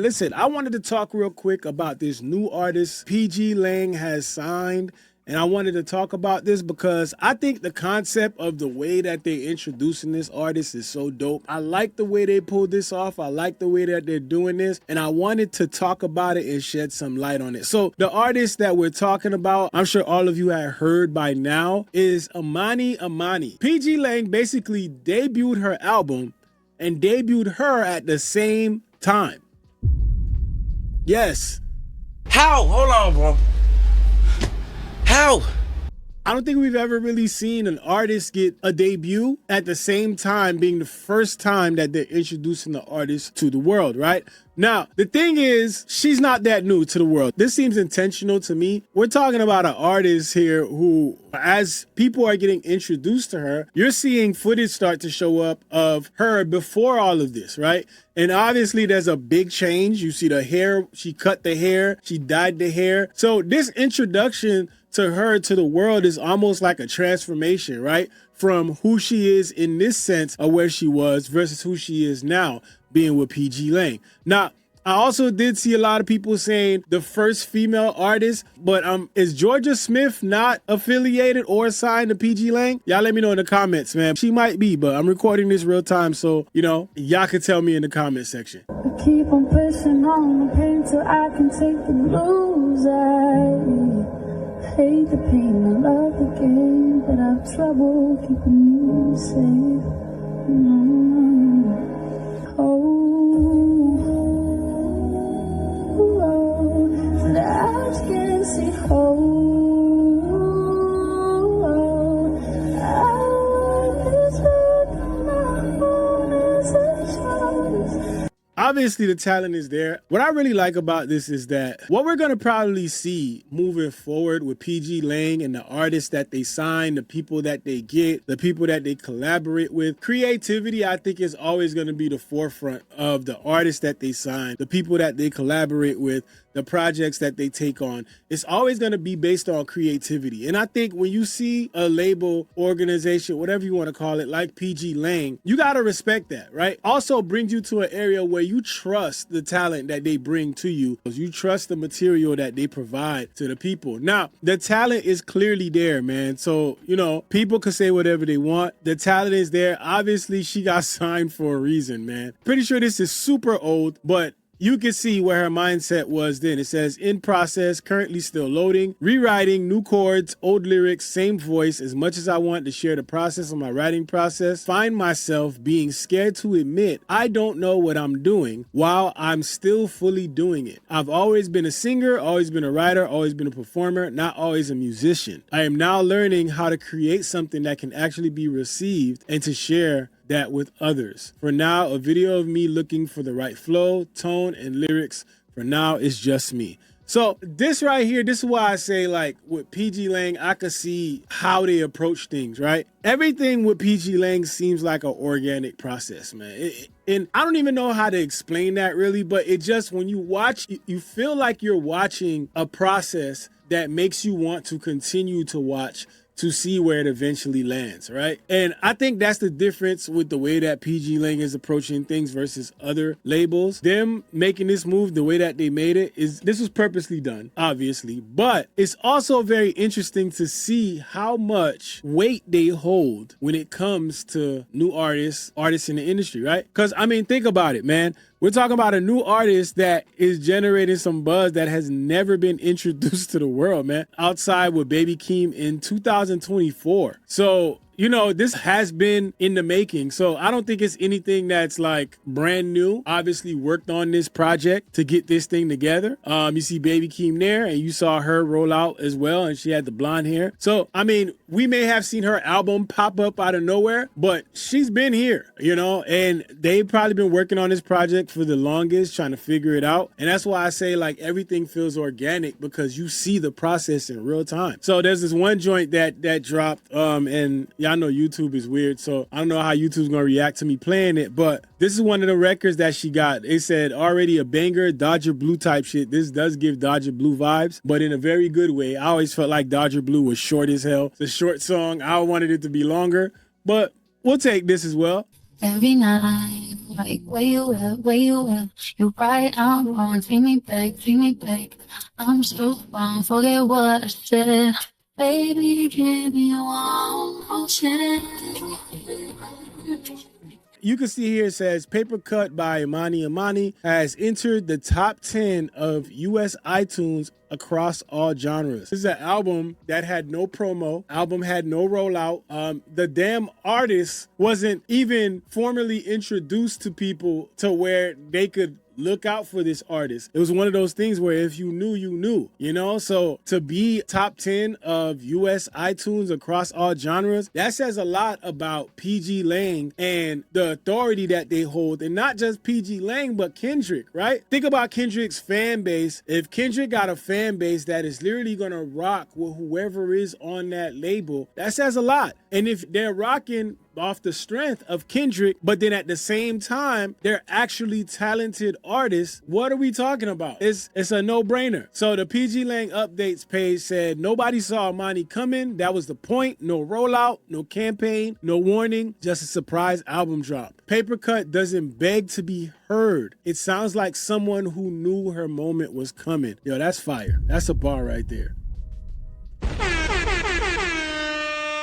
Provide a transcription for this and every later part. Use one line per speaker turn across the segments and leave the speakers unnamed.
Listen, I wanted to talk real quick about this new artist pgLang has signed. And I wanted to talk about this because I think the concept of the way that they're introducing this artist is so dope. I like the way they pulled this off. I like the way that they're doing this. And I wanted to talk about it and shed some light on it. So the artist that we're talking about, I'm sure all of you have heard by now, is Amani Amani. pgLang basically debuted her album and debuted her at the same time. Yes.
How? Hold on, bro. How?
I don't think we've ever really seen an artist get a debut at the same time being the first time that they're introducing the artist to the world, right? Now, the thing is, she's not that new to the world. This seems intentional to me. We're talking about an artist here who, as people are getting introduced to her, you're seeing footage start to show up of her before all of this, right? And obviously there's a big change. You see the hair, she cut the hair, she dyed the hair. So this introduction to her to the world is almost like a transformation, right? From who she is in this sense of where she was versus who she is now being with pgLang. Now, I also did see a lot of people saying the first female artist, but is Georgia Smith not affiliated or signed to pgLang? Y'all let me know in the comments, man. She might be, but I'm recording this real time, so, you know, y'all can tell me in the comment section.
I keep on pushing on the pain till I can take the blues. I hate the pain, I love the game, but I have trouble keeping you safe. That I can't see
Obviously, the talent is there. What I really like about this is that what we're going to probably see moving forward with pgLang and the artists that they sign, the people that they get, the people that they collaborate with, creativity, I think, is always going to be the forefront of the artists that they sign, the people that they collaborate with, the projects that they take on. It's always going to be based on creativity. And I think when you see a label, organization, whatever you want to call it, like pgLang, you got to respect that, right? Also brings you to an area where you trust the talent that they bring to you. You trust the material that they provide to the people. Now, the talent is clearly there, man. So, you know, people can say whatever they want. The talent is there. Obviously, she got signed for a reason, man. Pretty sure this is super old, but you can see where her mindset was then. It says, in process, currently still loading, rewriting, new chords, old lyrics, same voice. As much as I want to share the process of my writing process, find myself being scared to admit I don't know what I'm doing while I'm still fully doing it. I've always been a singer, always been a writer, always been a performer, not always a musician. I am now learning how to create something that can actually be received and to share that with others. For now, a video of me looking for the right flow, tone, and lyrics. For now, it's just me. So this right here, this is why I say, like, with pgLang, I could see how they approach things, right? Everything with pgLang seems like an organic process, man. And I don't even know how to explain that really, but it just, when you watch, you feel like you're watching a process that makes you want to continue to watch to see where it eventually lands, right? And I think that's the difference with the way that pgLang is approaching things versus other labels. Them making this move the way that they made it, this was purposely done, obviously, but it's also very interesting to see how much weight they hold when it comes to new artists in the industry, right? Because, I mean, think about it, man. We're talking about a new artist that is generating some buzz that has never been introduced to the world, man. Outside with Baby Keem in 2024. So, you know, this has been in the making. So I don't think it's anything that's like brand new. Obviously worked on this project to get this thing together. You see Baby Keem there, and you saw her roll out as well, and she had the blonde hair. So, I mean, we may have seen her album pop up out of nowhere, but she's been here, you know, and they've probably been working on this project for the longest, trying to figure it out. And that's why I say, like, everything feels organic, because you see the process in real time. So there's this one joint that dropped, and y'all know YouTube is weird, so I don't know how YouTube's gonna react to me playing it, but this is one of the records that she got. It said, already a banger, Dodger Blue type shit. This does give Dodger Blue vibes, but in a very good way. I always felt like Dodger Blue was short as hell. It's a short song. I wanted it to be longer, but we'll take this as well.
every night. Like, where you at, where you at? You right, I'm wrong, take me back, take me back. I'm so wrong, forget what I said. Baby, give me one more chance.
You can see here it says Paper Cut by Imani Imani has entered the top 10 of US iTunes across all genres. This is an album that had no promo, album had no rollout. The damn artist wasn't even formally introduced to people to where they could look out for this artist. It was one of those things where if you knew, you knew, you know? So to be top 10 of US iTunes across all genres, that says a lot about pgLang and the authority that they hold. And not just pgLang, but Kendrick, right? Think about Kendrick's fan base. If Kendrick got a fan base that is literally gonna rock with whoever is on that label, that says a lot. And if they're rocking off the strength of Kendrick, but then at the same time, they're actually talented artists, what are we talking about? It's a no-brainer. So the pgLang updates page said, nobody saw Imani coming. That was the point. No rollout, no campaign, no warning, just a surprise album drop. Paper Cut doesn't beg to be heard. It sounds like someone who knew her moment was coming. Yo, that's fire. That's a bar right there.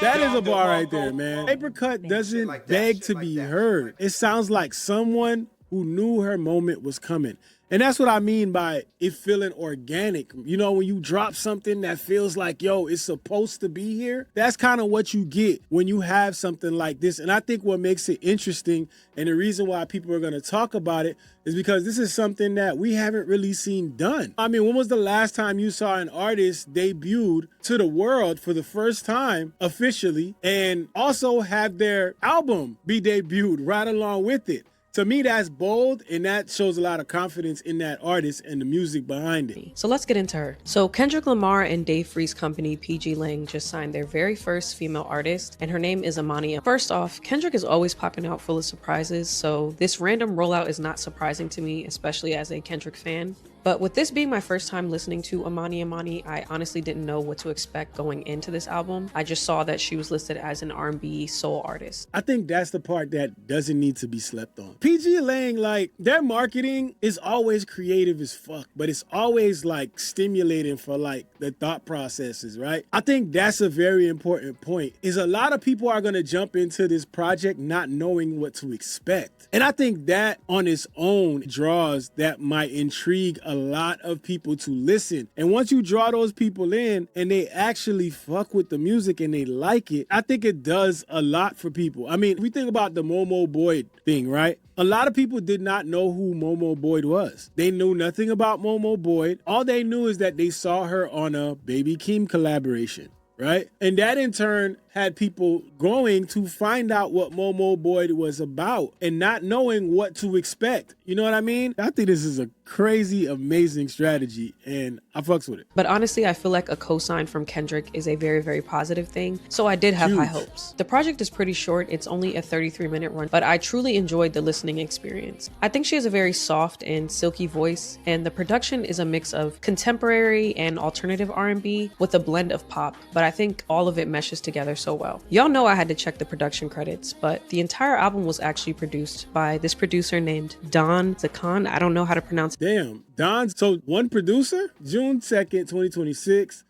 That is a bar right there, man. Paper Cut doesn't beg to be heard. It sounds like someone who knew her moment was coming. And that's what I mean by it feeling organic. You know, when you drop something that feels like, yo, it's supposed to be here, that's kind of what you get when you have something like this. And I think what makes it interesting and the reason why people are going to talk about it is because this is something that we haven't really seen done. I mean, when was the last time you saw an artist debuted to the world for the first time officially and also have their album be debuted right along with it? To me, that's bold, and that shows a lot of confidence in that artist and the music behind it.
So let's get into her. So Kendrick Lamar and Dave Free's company, pgLang, just signed their very first female artist, and her name is Imani. First off, Kendrick is always popping out full of surprises, so this random rollout is not surprising to me, especially as a Kendrick fan. But with this being my first time listening to Imani Imani, I honestly didn't know what to expect going into this album. I just saw that she was listed as an R&B soul artist.
I think that's the part that doesn't need to be slept on. pgLang, like, their marketing is always creative as fuck, but it's always like stimulating for like the thought processes, right? I think that's a very important point, is a lot of people are gonna jump into this project not knowing what to expect. And I think that on its own draws that might intrigue a lot of people to listen. And once you draw those people in and they actually fuck with the music and they like it, I think it does a lot for people. I mean, we think about the Momo Boyd thing, right? A lot of people did not know who Momo Boyd was. They knew nothing about Momo Boyd. All they knew is that they saw her on a Baby Keem collaboration, right? And that in turn had people going to find out what Momo Boyd was about and not knowing what to expect. You know what I mean? I think this is a crazy, amazing strategy, and I fucks with it.
But honestly, I feel like a cosign from Kendrick is a very, very positive thing. So I did have high hopes. The project is pretty short. It's only a 33-minute run, but I truly enjoyed the listening experience. I think she has a very soft and silky voice, and the production is a mix of contemporary and alternative R&B with a blend of pop, but I think all of it meshes together so well. Y'all know I had to check the production credits, but the entire album was actually produced by this producer named Don Zakan. I don't know how to pronounce it.
Damn, Don. So one producer, June 2nd, 2026,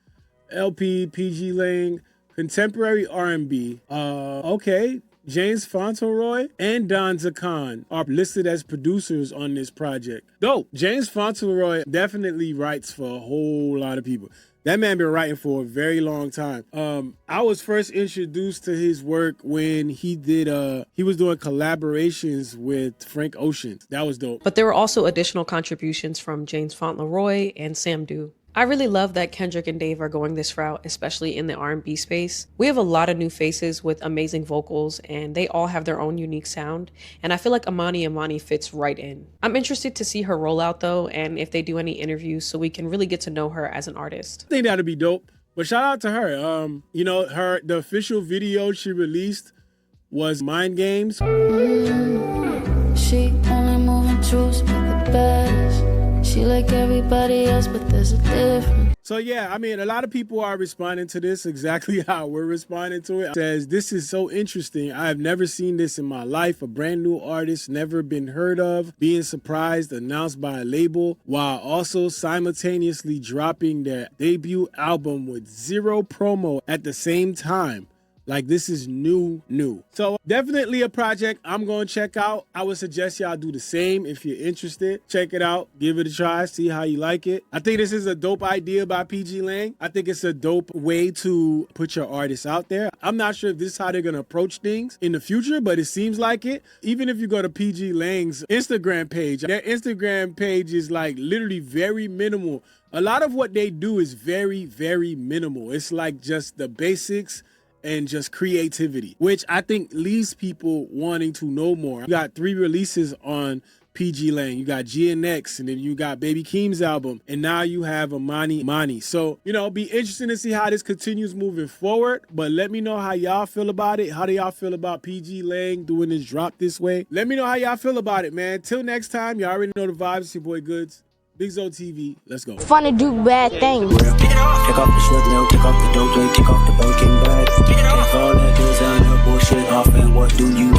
LP, pgLang, contemporary R&B. Okay. James Fauntleroy and Don Zakan are listed as producers on this project. Dope. James Fauntleroy definitely writes for a whole lot of people. That man been writing for a very long time. I was first introduced to his work when he was doing collaborations with Frank Ocean. That was dope.
But there were also additional contributions from James Fauntleroy and Sam Dew. I really love that Kendrick and Dave are going this route, especially in the R&B space. We have a lot of new faces with amazing vocals, and they all have their own unique sound, and I feel like Imani Imani fits right in. I'm interested to see her rollout though, and if they do any interviews so we can really get to know her as an artist.
I think that'd be dope. But shout out to her. You know, the official video she released was Mind Games.
She only moving truths with the best. She like everybody else, but there's a difference.
So yeah, I mean, a lot of people are responding to this exactly how we're responding to it. It says, this is so interesting. I have never seen this in my life. A brand new artist, never been heard of, being surprised, announced by a label, while also simultaneously dropping their debut album with zero promo at the same time. Like, this is new. So definitely a project I'm going to check out. I would suggest y'all do the same if you're interested. Check it out. Give it a try. See how you like it. I think this is a dope idea by pgLang. I think it's a dope way to put your artists out there. I'm not sure if this is how they're going to approach things in the future, but it seems like it. Even if you go to pgLang's Instagram page, their Instagram page is like literally very minimal. A lot of what they do is very, very minimal. It's like just the basics and just creativity, which I think leaves people wanting to know more. You got 3 releases on pgLang. You got GNX, and then you got Baby Keem's album, and now you have Mani. So, you know, be interesting to see how this continues moving forward, but let me know how y'all feel about it. How do y'all feel about pgLang doing this drop this way? Let me know how y'all feel about it, man. Till next time, y'all already know the vibes. It's your boy Goods. BigZoeTV, let's go.
Fun to do bad things.
Take off the short nail, take off the dope, take off the broken bag. Take all that designer bullshit off, and what do you